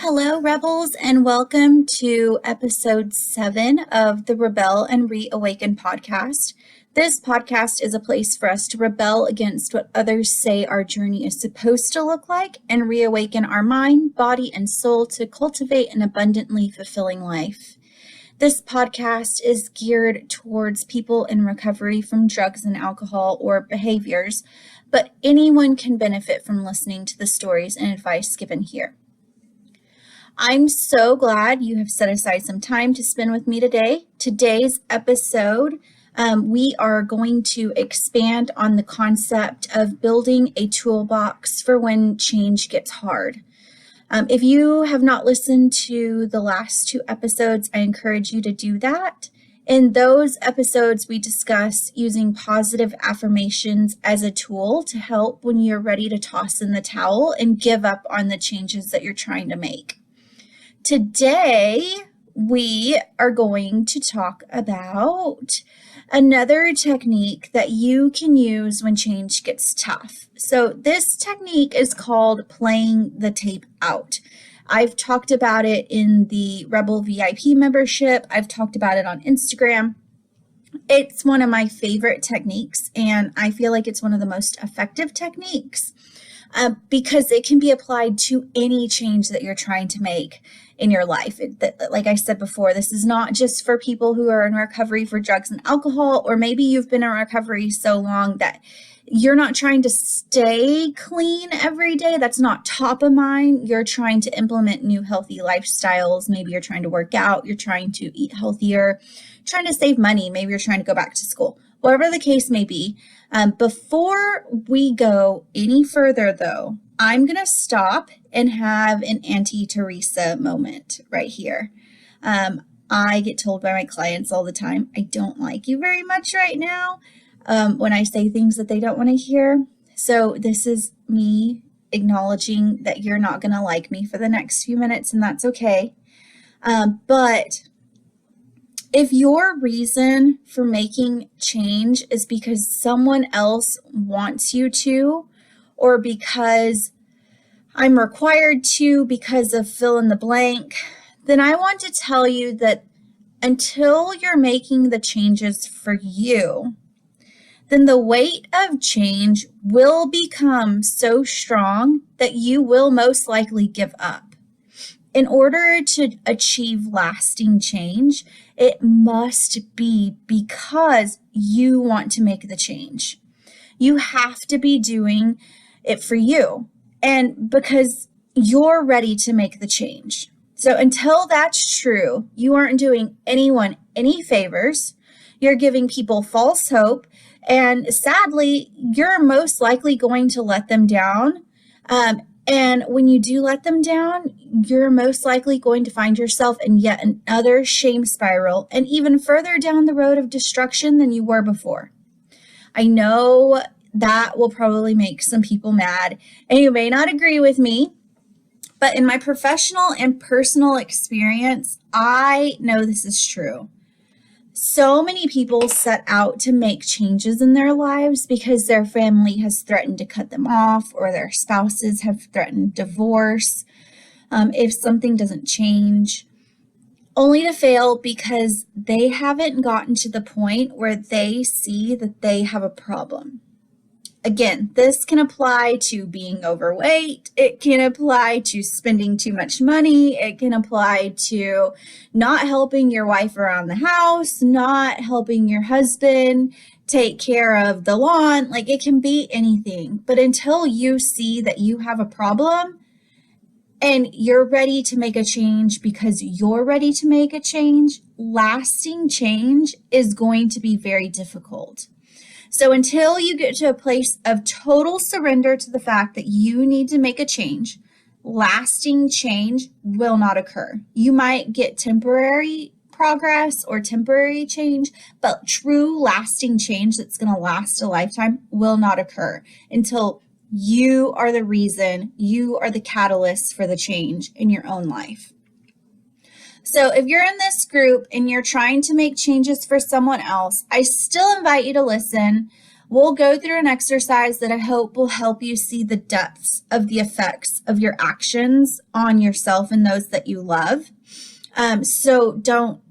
Hello, Rebels, and welcome to episode 7 of the Rebel and Reawaken podcast. This podcast is a place for us to rebel against what others say our journey is supposed to look like and reawaken our mind, body, and soul to cultivate an abundantly fulfilling life. This podcast is geared towards people in recovery from drugs and alcohol or behaviors, but anyone can benefit from listening to the stories and advice given here. I'm so glad you have set aside some time to spend with me today. Today's episode, we are going to expand on the concept of building a toolbox for when change gets hard. If you have not listened to the last 2 episodes, I encourage you to do that. In those episodes, we discuss using positive affirmations as a tool to help when you're ready to toss in the towel and give up on the changes that you're trying to make. Today, we are going to talk about another technique that you can use when change gets tough. So this technique is called playing the tape out. I've talked about it in the Rebel VIP membership. I've talked about it on Instagram. It's one of my favorite techniques, and I feel like it's one of the most effective techniques because it can be applied to any change that you're trying to make in your life. Like I said before, this is not just for people who are in recovery for drugs and alcohol, or maybe you've been in recovery so long that you're not trying to stay clean every day. That's not top of mind. You're trying to implement new healthy lifestyles. Maybe you're trying to work out. You're trying to eat healthier, trying to save money. Maybe you're trying to go back to school. Whatever the case may be, before we go any further, though, I'm going to stop and have an Auntie Teresa moment right here. I get told by my clients all the time, I don't like you very much right now, when I say things that they don't want to hear. So this is me acknowledging that you're not going to like me for the next few minutes, and that's okay. But if your reason for making change is because someone else wants you to, or because I'm required to because of fill in the blank, then I want to tell you that until you're making the changes for you, then the weight of change will become so strong that you will most likely give up. In order to achieve lasting change, it must be because you want to make the change. You have to be doing it for you and because you're ready to make the change. So until that's true, you aren't doing anyone any favors. You're giving people false hope. And sadly, you're most likely going to let them down. And when you do let them down, you're most likely going to find yourself in yet another shame spiral and even further down the road of destruction than you were before. I know that will probably make some people mad, and you may not agree with me, but in my professional and personal experience, I know this is true. So many people set out to make changes in their lives because their family has threatened to cut them off or their spouses have threatened divorce if something doesn't change, only to fail because they haven't gotten to the point where they see that they have a problem. Again, this can apply to being overweight. It can apply to spending too much money. It can apply to not helping your wife around the house, not helping your husband take care of the lawn. Like, it can be anything. But until you see that you have a problem and you're ready to make a change because you're ready to make a change, lasting change is going to be very difficult. So until you get to a place of total surrender to the fact that you need to make a change, lasting change will not occur. You might get temporary progress or temporary change, but true lasting change that's going to last a lifetime will not occur until you are the reason, you are the catalyst for the change in your own life. So if you're in this group and you're trying to make changes for someone else, I still invite you to listen. We'll go through an exercise that I hope will help you see the depths of the effects of your actions on yourself and those that you love. So don't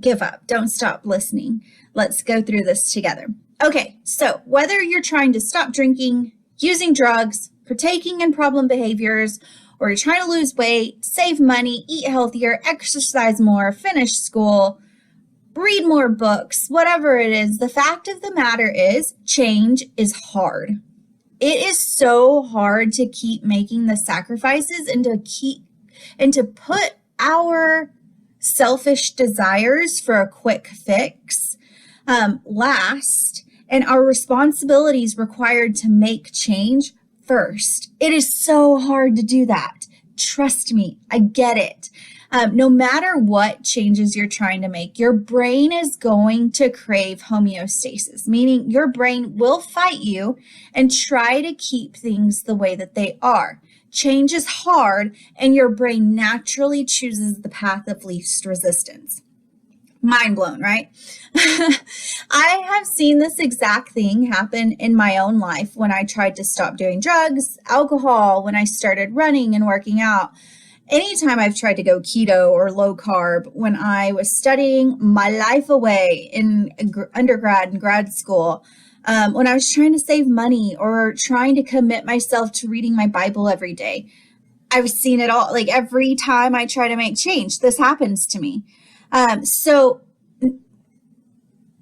give up. Don't stop listening. Let's go through this together. Okay, so whether you're trying to stop drinking, using drugs, partaking in problem behaviors, or you're trying to lose weight, save money, eat healthier, exercise more, finish school, read more books, whatever it is, the fact of the matter is change is hard. It is so hard to keep making the sacrifices and to put our selfish desires for a quick fix last, and our responsibilities required to make change first. It is so hard to do that. Trust me, I get it. No matter what changes you're trying to make, your brain is going to crave homeostasis, meaning your brain will fight you and try to keep things the way that they are. Change is hard, and your brain naturally chooses the path of least resistance. Mind blown, right? I have seen this exact thing happen in my own life when I tried to stop doing drugs, alcohol, when I started running and working out. Anytime I've tried to go keto or low carb, when I was studying my life away in undergrad and grad school, when I was trying to save money or trying to commit myself to reading my Bible every day, I've seen it all. Like every time I try to make change, this happens to me. So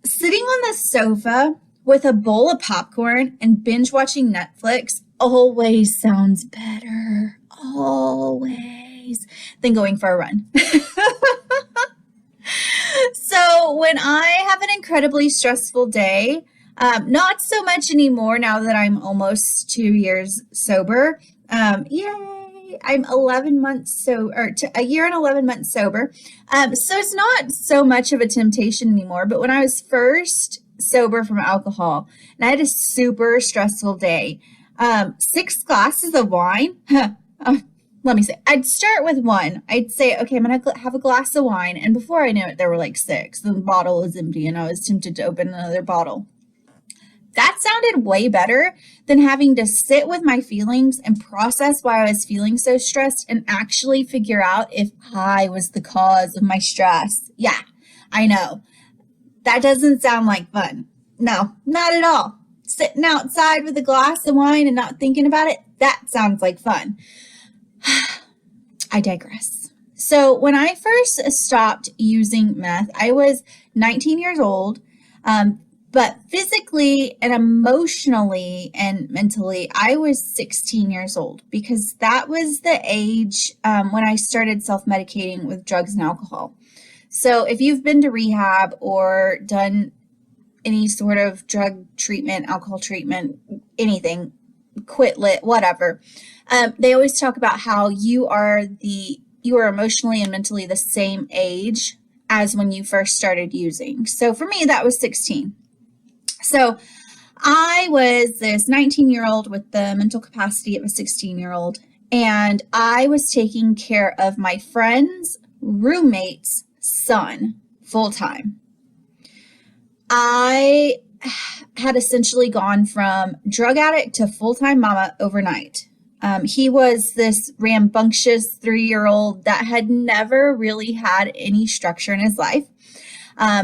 sitting on the sofa with a bowl of popcorn and binge watching Netflix always sounds better, always, than going for a run. So when I have an incredibly stressful day, not so much anymore now that I'm almost 2 years sober. Yay! I'm 11 months a year and 11 months sober. So it's not so much of a temptation anymore. But when I was first sober from alcohol and I had a super stressful day, 6 glasses of wine. Let me say, I'd start with 1. I'd say, okay, I'm going to have a glass of wine. And before I knew it, there were like 6. The bottle was empty and I was tempted to open another bottle. That sounded way better than having to sit with my feelings and process why I was feeling so stressed and actually figure out if I was the cause of my stress. Yeah, I know. That doesn't sound like fun. No, not at all. Sitting outside with a glass of wine and not thinking about it, that sounds like fun. I digress. So when I first stopped using meth, I was 19 years old. But physically and emotionally and mentally, I was 16 years old because that was the age when I started self-medicating with drugs and alcohol. So if you've been to rehab or done any sort of drug treatment, alcohol treatment, anything, quit lit, whatever, they always talk about how you are emotionally and mentally the same age as when you first started using. So for me, that was 16. So I was this 19-year-old with the mental capacity of a 16-year-old, and I was taking care of my friend's roommate's son full-time. I had essentially gone from drug addict to full-time mama overnight. He was this rambunctious 3-year-old that had never really had any structure in his life.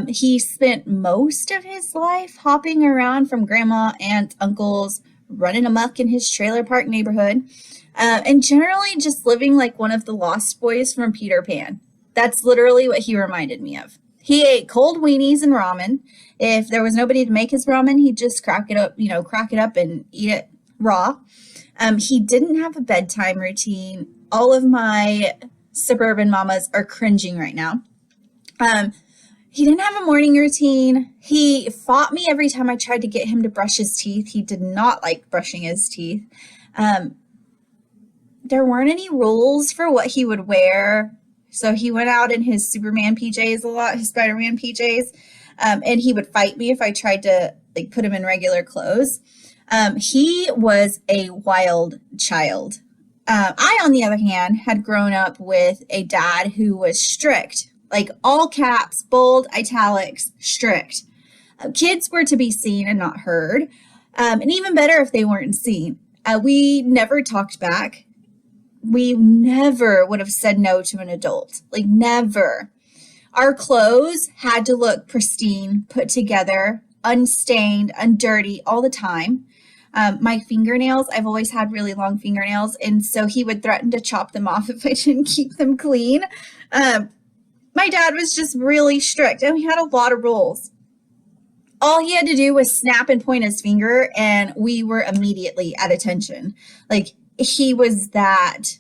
He spent most of his life hopping around from grandma, aunt, uncles, running amok in his trailer park neighborhood, and generally just living like one of the lost boys from Peter Pan. That's literally what he reminded me of. He ate cold weenies and ramen. If there was nobody to make his ramen, he'd just crack it up and eat it raw. He didn't have a bedtime routine. All of my suburban mamas are cringing right now. He didn't have a morning routine. He fought me every time I tried to get him to brush his teeth. He did not like brushing his teeth. There weren't any rules for what he would wear. So he went out in his Superman PJs a lot, his Spider-Man PJs, and he would fight me if I tried to put him in regular clothes. He was a wild child. I, on the other hand, had grown up with a dad who was strict. Like all caps, bold, italics, strict. Kids were to be seen and not heard. And even better if they weren't seen. We never talked back. We never would have said no to an adult, like never. Our clothes had to look pristine, put together, unstained, undirty all the time. My fingernails, I've always had really long fingernails, and so he would threaten to chop them off if I didn't keep them clean. My dad was just really strict, and we had a lot of rules. All he had to do was snap and point his finger, and we were immediately at attention. Like, he was that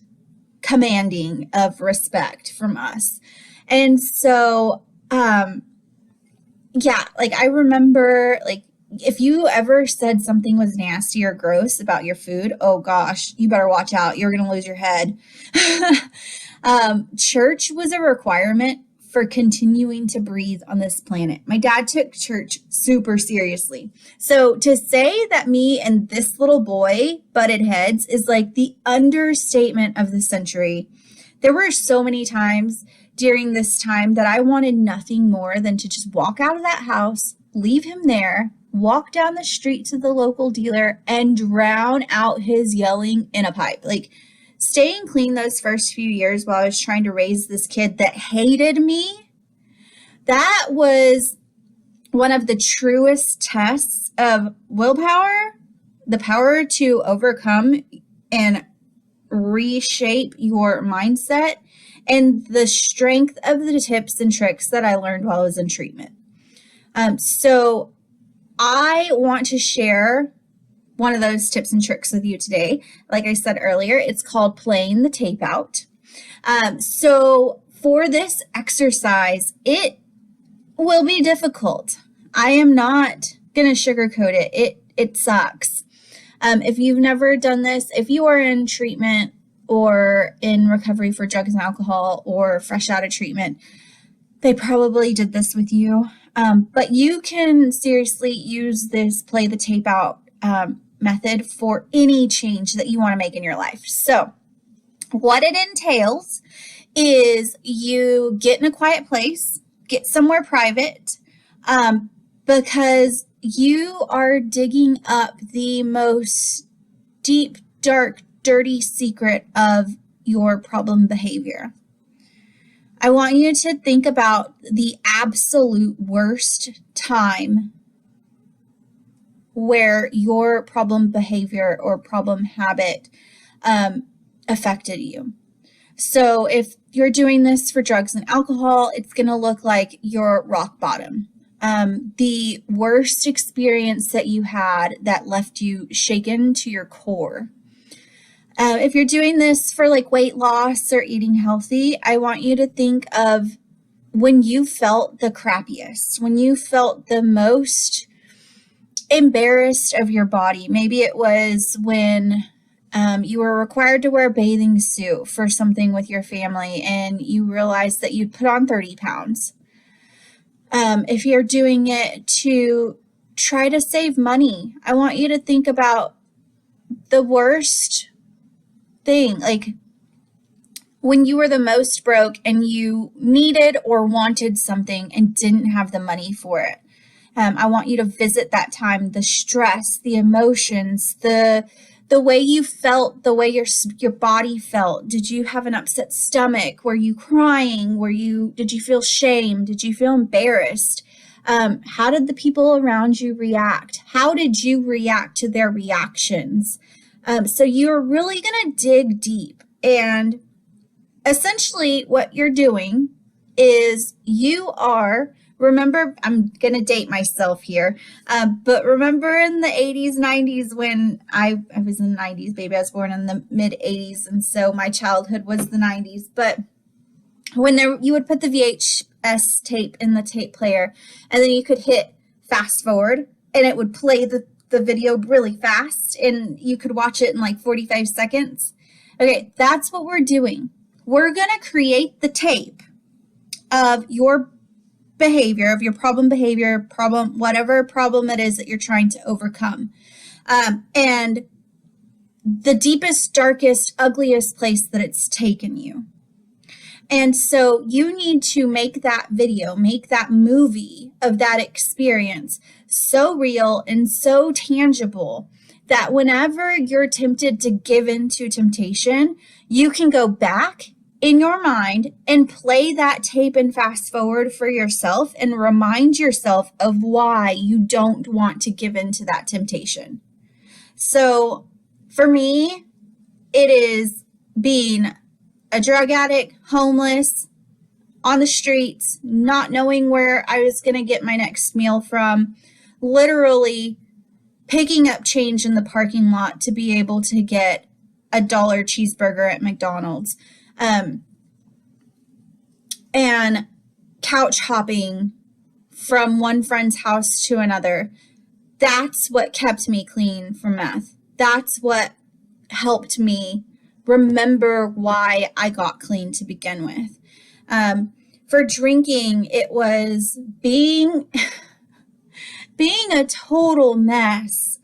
commanding of respect from us. And so, yeah, like I remember, like, if you ever said something was nasty or gross about your food, oh gosh, you better watch out. You're going to lose your head. Church was a requirement for continuing to breathe on this planet. My dad took church super seriously. So to say that me and this little boy butted heads is like the understatement of the century. There were so many times during this time that I wanted nothing more than to just walk out of that house, leave him there, walk down the street to the local dealer, and drown out his yelling in a pipe. Like, staying clean those first few years while I was trying to raise this kid that hated me, that was one of the truest tests of willpower, the power to overcome and reshape your mindset, and the strength of the tips and tricks that I learned while I was in treatment. So I want to share one of those tips and tricks with you today. Like I said earlier, it's called playing the tape out. So for this exercise, it will be difficult. I am not going to sugarcoat it. It sucks. If you've never done this, if you are in treatment or in recovery for drugs and alcohol or fresh out of treatment, they probably did this with you. But you can seriously use this play the tape out method for any change that you want to make in your life. So what it entails is you get in a quiet place, get somewhere private, because you are digging up the most deep, dark, dirty secret of your problem behavior. I want you to think about the absolute worst time where your problem behavior or problem habit affected you. So if you're doing this for drugs and alcohol, it's going to look like your rock bottom. The worst experience that you had that left you shaken to your core. If you're doing this for like weight loss or eating healthy, I want you to think of when you felt the crappiest, when you felt the most embarrassed of your body. Maybe it was when you were required to wear a bathing suit for something with your family and you realized that you'd put on 30 pounds. If you're doing it to try to save money, I want you to think about the worst thing, like when you were the most broke and you needed or wanted something and didn't have the money for it. I want you to visit that time, the stress, the emotions, the way you felt, the way your body felt. Did you have an upset stomach? Were you crying? Did you feel shame? Did you feel embarrassed? How did the people around you react? How did you react to their reactions? So you're really going to dig deep. And essentially what you're doing is remember, I'm going to date myself here, but remember in the 80s, 90s when I was in the 90s, baby, I was born in the mid 80s. And so my childhood was the 90s. But when you would put the VHS tape in the tape player and then you could hit fast forward and it would play the video really fast and you could watch it in like 45 seconds. Okay, that's what we're doing. We're going to create the tape of your behavior, of your problem, whatever problem it is that you're trying to overcome. And the deepest, darkest, ugliest place that it's taken you. And so you need to make that video, make that movie of that experience so real and so tangible that whenever you're tempted to give into temptation, you can go back in your mind and play that tape and fast forward for yourself and remind yourself of why you don't want to give into that temptation. So for me, it is being a drug addict, homeless, on the streets, not knowing where I was going to get my next meal from, literally picking up change in the parking lot to be able to get a $1 cheeseburger at McDonald's, and couch hopping from one friend's house to another. That's what kept me clean from meth. That's what helped me remember why I got clean to begin with. For drinking, it was being a total mess.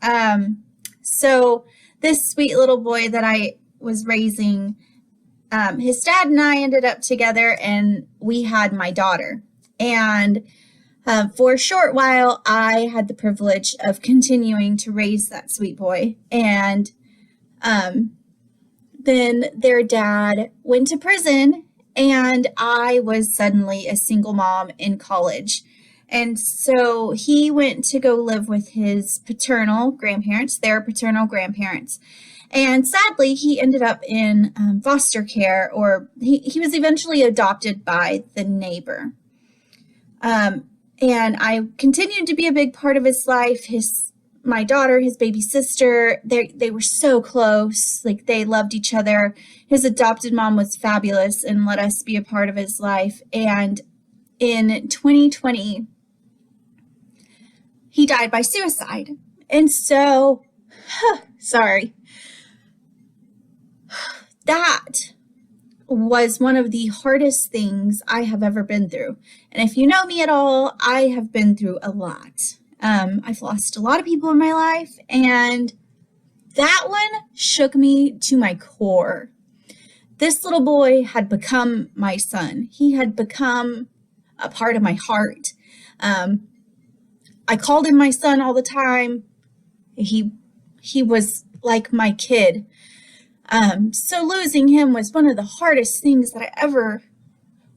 So this sweet little boy that I was raising, his dad and I ended up together, and we had my daughter. And for a short while, I had the privilege of continuing to raise that sweet boy. And then their dad went to prison, and I was suddenly a single mom in college. And so he went to go live with his paternal grandparents, their paternal grandparents. And sadly, he ended up in foster care, or he was eventually adopted by the neighbor. And I continued to be a big part of his life. My daughter, his baby sister, they were so close. Like, they loved each other. His adopted mom was fabulous and let us be a part of his life. And in 2020, he died by suicide. And so, sorry, that was one of the hardest things I have ever been through. And if you know me at all, I have been through a lot. I've lost a lot of people in my life, and that one shook me to my core. This little boy had become my son. He had become a part of my heart. I called him my son all the time. He was like my kid. So losing him was one of the hardest things that I ever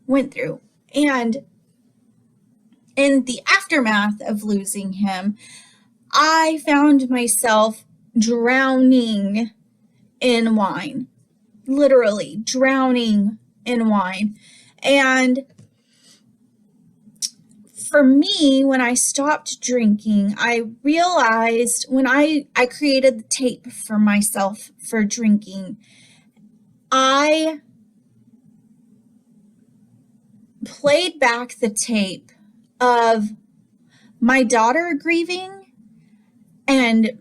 went through. And in the aftermath of losing him, I found myself drowning in wine, literally drowning in wine. And for me, when I stopped drinking, I realized when I created the tape for myself for drinking, I played back the tape of my daughter grieving and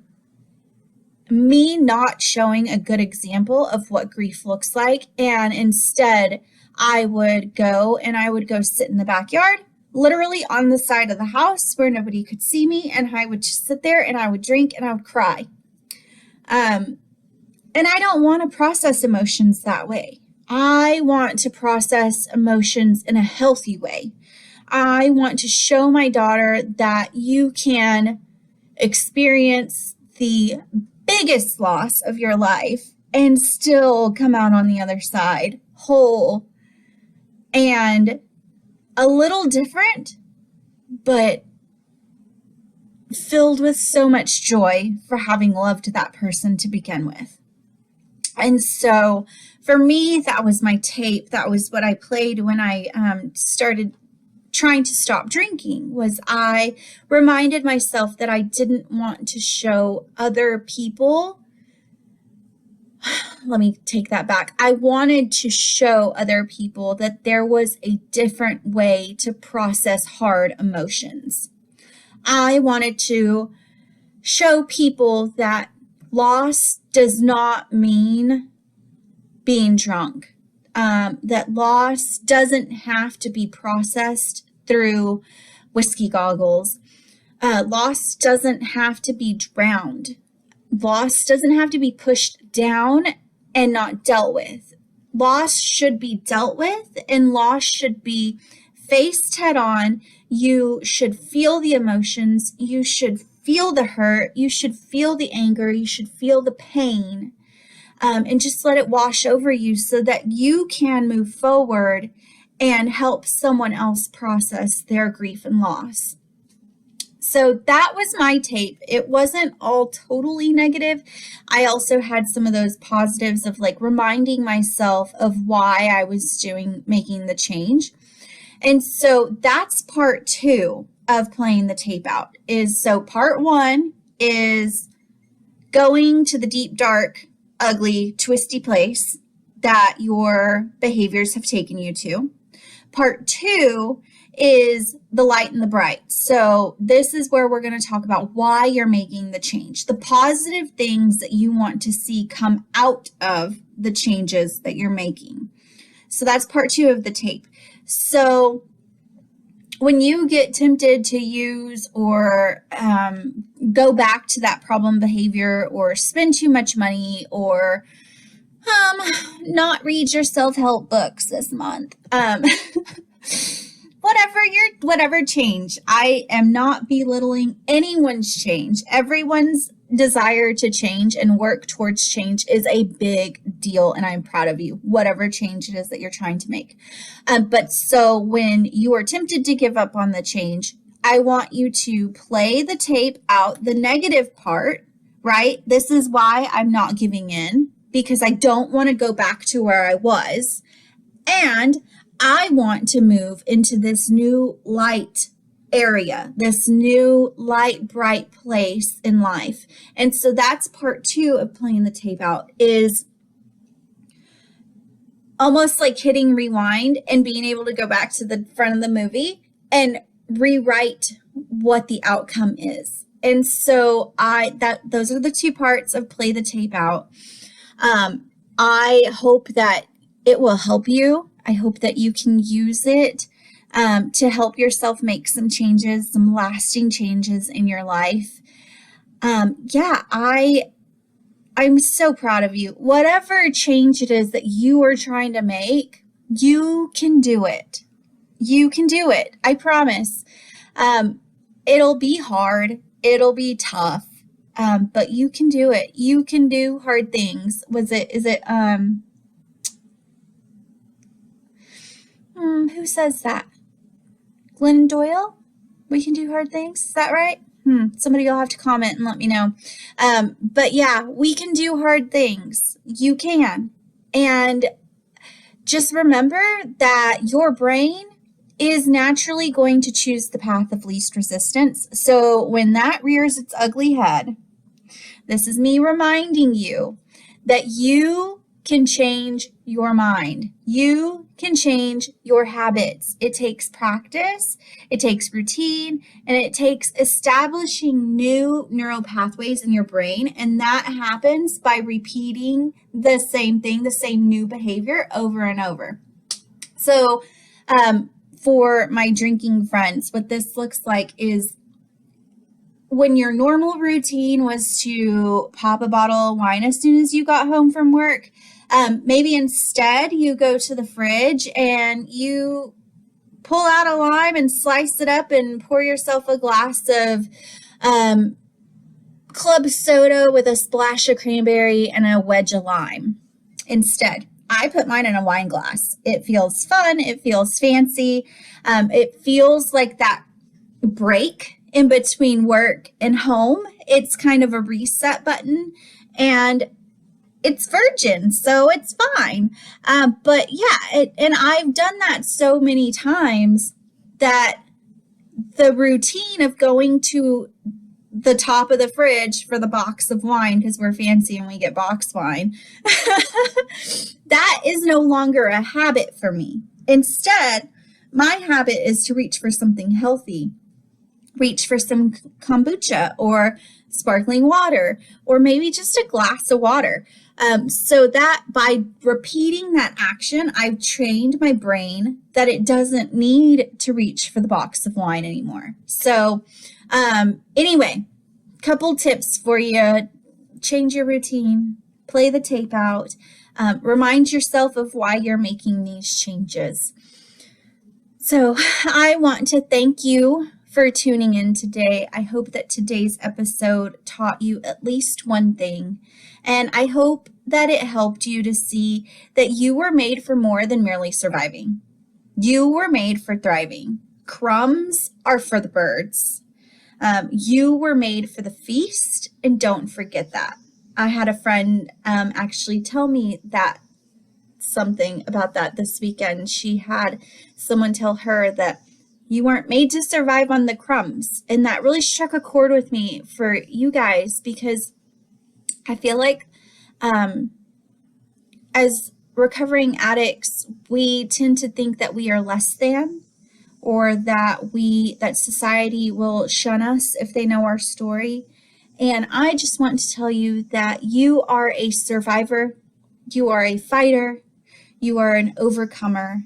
me not showing a good example of what grief looks like. And instead, I would go sit in the backyard, literally on the side of the house where nobody could see me. And I would just sit there and I would drink and I would cry. And I don't want to process emotions that way. I want to process emotions in a healthy way. I want to show my daughter that you can experience the biggest loss of your life and still come out on the other side whole and a little different, but filled with so much joy for having loved that person to begin with. And so for me, that was my tape. That was what I played when I started trying to stop drinking. Was I reminded myself that I didn't want to show other people. Let me take that back. I wanted to show other people that there was a different way to process hard emotions. I wanted to show people that loss does not mean being drunk. That loss doesn't have to be processed through whiskey goggles. Loss doesn't have to be drowned. Loss doesn't have to be pushed down and not dealt with. Loss should be dealt with, and loss should be faced head on. You should feel the emotions. You should feel the hurt. You should feel the anger. You should feel the pain, and just let it wash over you so that you can move forward and help someone else process their grief and loss. So that was my tape. It wasn't all totally negative. I also had some of those positives of like reminding myself of why I was making the change. And so that's part 2 of playing the tape out. So part 1 is going to the deep, dark, ugly, twisty place that your behaviors have taken you to. Part 2 is the light and the bright. So this is where we're going to talk about why you're making the change, the positive things that you want to see come out of the changes that you're making. So that's part 2 of the tape. So when you get tempted to use or go back to that problem behavior or spend too much money or not read your self-help books this month, whatever change. I am not belittling anyone's change. Everyone's desire to change and work towards change is a big deal, and I'm proud of you, whatever change it is that you're trying to make. But so when you are tempted to give up on the change, I want you to play the tape out, the negative part, right? This is why I'm not giving in, because I don't want to go back to where I was. And I want to move into this new light area, this new light, bright place in life. And so that's part 2 of playing the tape out, is almost like hitting rewind and being able to go back to the front of the movie and rewrite what the outcome is. And so those are the 2 parts of play the tape out. I hope that it will help you. I hope that you can use it to help yourself make some changes, some lasting changes in your life. I'm so proud of you. Whatever change it is that you are trying to make, you can do it. You can do it. I promise. It'll be hard. It'll be tough. But you can do it. You can do hard things. Who says that? Glennon Doyle? We can do hard things. Is that right? Somebody will have to comment and let me know. But yeah, we can do hard things. You can. And just remember that your brain is naturally going to choose the path of least resistance. So when that rears its ugly head, this is me reminding you that you can change your mind. You can change your habits. It takes practice, it takes routine, and it takes establishing new neural pathways in your brain. And that happens by repeating the same thing, the same new behavior over and over. So for my drinking friends, what this looks like is when your normal routine was to pop a bottle of wine as soon as you got home from work, maybe instead you go to the fridge and you pull out a lime and slice it up and pour yourself a glass of club soda with a splash of cranberry and a wedge of lime instead. I put mine in a wine glass. It feels fun. It feels fancy. It feels like that break in between work and home. It's kind of a reset button, and it's virgin, so it's fine. But yeah, and I've done that so many times that the routine of going to the top of the fridge for the box of wine, because we're fancy and we get box wine, that is no longer a habit for me. Instead, my habit is to reach for something healthy. Reach for some kombucha or sparkling water, or maybe just a glass of water. So that by repeating that action, I've trained my brain that it doesn't need to reach for the box of wine anymore. So anyway, couple tips for you. Change your routine, play the tape out. Remind yourself of why you're making these changes. So I want to thank you for tuning in today. I hope that today's episode taught you at least one thing, and I hope that it helped you to see that you were made for more than merely surviving. You were made for thriving. Crumbs are for the birds. You were made for the feast, and don't forget that. I had a friend actually tell me that something about that this weekend. She had someone tell her that you weren't made to survive on the crumbs. And that really struck a chord with me for you guys, because I feel like as recovering addicts, we tend to think that we are less than, or that society will shun us if they know our story. And I just want to tell you that you are a survivor, you are a fighter, you are an overcomer,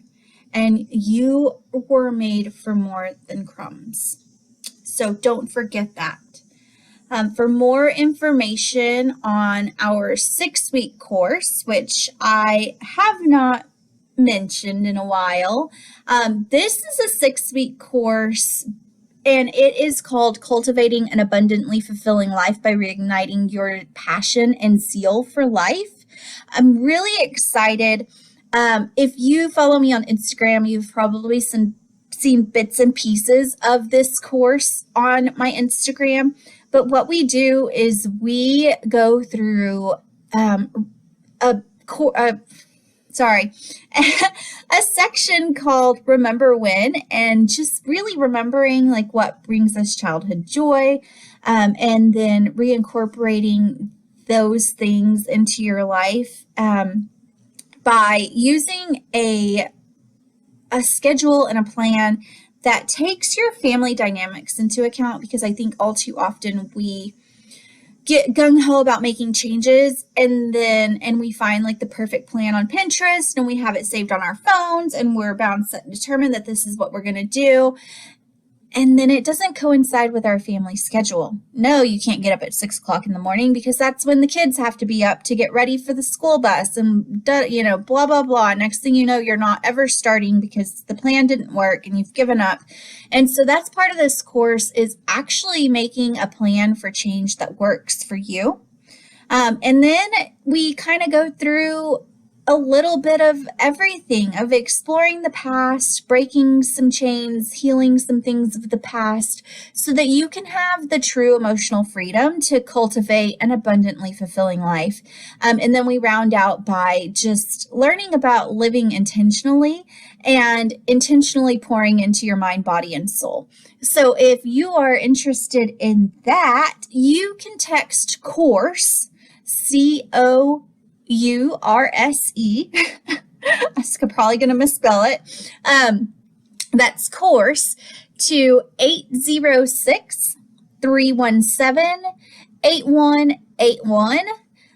and you were made for more than crumbs. So don't forget that. For more information on our 6-week course, which I have not mentioned in a while, this is a 6-week course, and it is called Cultivating an Abundantly Fulfilling Life by Reigniting Your Passion and Zeal for Life. I'm really excited. If you follow me on Instagram, you've probably seen bits and pieces of this course on my Instagram. But what we do is we go through a section called Remember When, and just really remembering like what brings us childhood joy, and then reincorporating those things into your life by using a schedule and a plan that takes your family dynamics into account, because I think all too often we get gung-ho about making changes, and we find like the perfect plan on Pinterest, and we have it saved on our phones, and we're bound set and determined that this is what we're going to do. And then it doesn't coincide with our family schedule. No, you can't get up at 6 o'clock in the morning because that's when the kids have to be up to get ready for the school bus and, blah, blah, blah. Next thing you know, you're not ever starting because the plan didn't work and you've given up. And so that's part of this course, is actually making a plan for change that works for you. And then we kind of go through a little bit of everything, of exploring the past, breaking some chains, healing some things of the past, so that you can have the true emotional freedom to cultivate an abundantly fulfilling life. And then we round out by just learning about living intentionally and intentionally pouring into your mind, body, and soul. So if you are interested in that, you can text COURSE, COURSE. I'm probably going to misspell it. That's COURSE to 806-317-8181.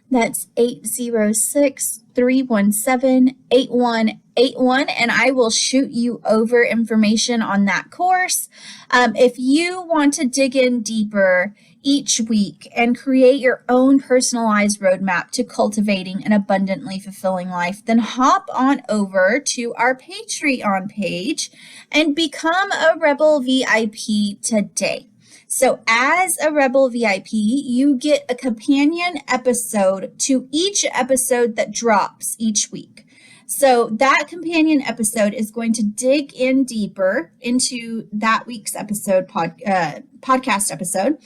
That's 806-317-8181. And I will shoot you over information on that course. If you want to dig in deeper each week and create your own personalized roadmap to cultivating an abundantly fulfilling life, then hop on over to our Patreon page and become a Rebel VIP today. So as a Rebel VIP, you get a companion episode to each episode that drops each week. So that companion episode is going to dig in deeper into that week's episode, podcast episode.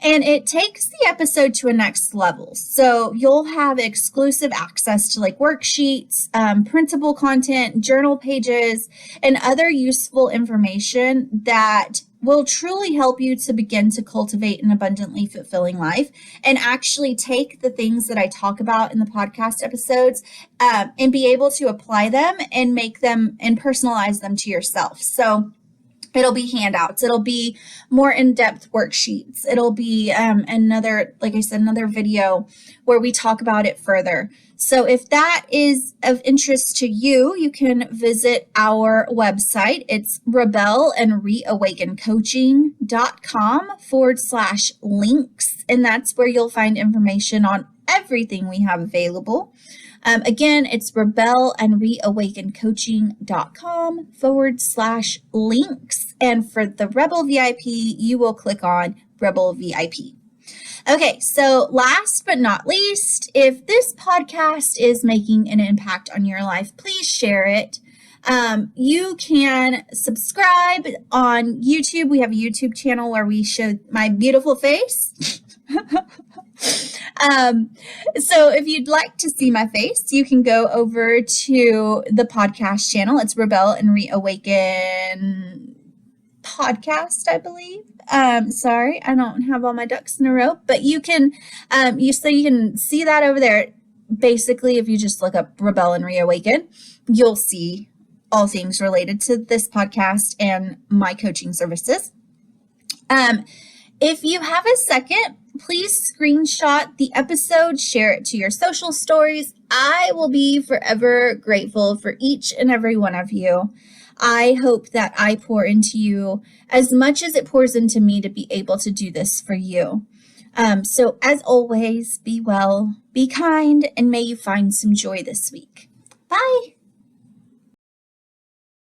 And it takes the episode to a next level. So you'll have exclusive access to like worksheets, printable content, journal pages, and other useful information that will truly help you to begin to cultivate an abundantly fulfilling life, and actually take the things that I talk about in the podcast episodes and be able to apply them and make them and personalize them to yourself. So it'll be handouts. It'll be more in-depth worksheets. It'll be another video where we talk about it further. So if that is of interest to you, you can visit our website. It's rebelandreawakencoaching.com/links. And that's where you'll find information on everything we have available. Again, it's rebelandreawakencoaching.com/links. And for the Rebel VIP, you will click on Rebel VIP. Okay, so last but not least, if this podcast is making an impact on your life, please share it. You can subscribe on YouTube. We have a YouTube channel where we show my beautiful face. So if you'd like to see my face, you can go over to the podcast channel. It's Rebel and Reawaken podcast, I believe. Sorry, I don't have all my ducks in a row, but you can, you can see that over there. Basically, if you just look up Rebel and Reawaken, you'll see all things related to this podcast and my coaching services. If you have a second, please screenshot the episode, share it to your social stories. I will be forever grateful for each and every one of you. I hope that I pour into you as much as it pours into me to be able to do this for you. So as always, be well, be kind, and may you find some joy this week. Bye.